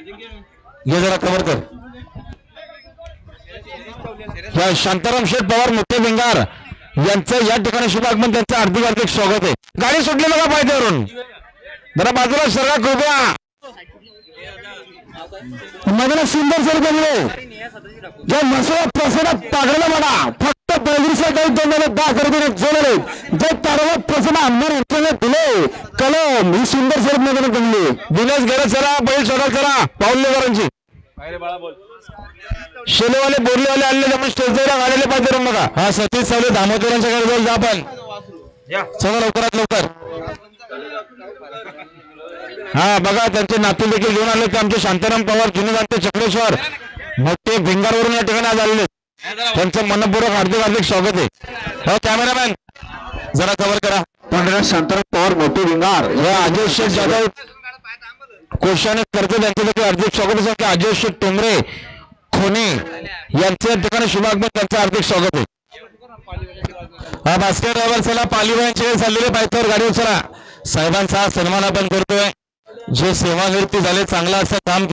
ये जरा कव्हर कर. या शांताराम शेठ पवार मोठे भिंगार यांचं या ठिकाणी शुभागमन, त्यांचं हार्दिक हार्दिक स्वागत आहे. गाडी सुटली बघा पायथ्यावरून, जरा बाजूला सरका कृपया. मधला सुंदर सर बनले जो मसोळा प्रसन्न पागडला म्हणा फक्त 10,000 जोडले जे तारवा प्रसन्न आमदार यांच्याने दिले कलम ही सुंदर सर मैदानात बनली. दिनेश गेले चला, बैल सोडा चला. पाऊलेकरांची शेलेवाले बोरलेवाले आलेले त्यामुळे स्टेजला गाडीला पाहिजे रू नका. हा सतीश सावले दामोदरांच्या कडे जाऊन जा आपण चला लवकरात लवकर. हा बघा त्यांचे नातू देखील घेऊन आले. आमचे शांताराम पवार जुने जाणते चक्रेश्वर मोठे भिंगारवरून या ठिकाणी आज आलेले. त्यांचं मनपूर्वक हार्दिक हार्दिक स्वागत आहे. हो कॅमेरामॅन जरा कव्हर करा. पंढरा शांताराम पवार मोठे भिंगार हे अजय शेठ जाधव कोशाने करते त्यांचे देखील हार्दिक स्वागत आहे. अजय शेठ टोंबरे खोने यांचे या ठिकाणी शुभागमन, त्यांचं हार्दिक स्वागत आहे. हा बास्केट ड्रायव्हर चला, पालीबाईंचे चाललेले पायथ्यावर गाडीवर चला. साहेबांचा सन्मान आपण करतोय. जे सेवानिवृत्ती झाले चांगला असं काम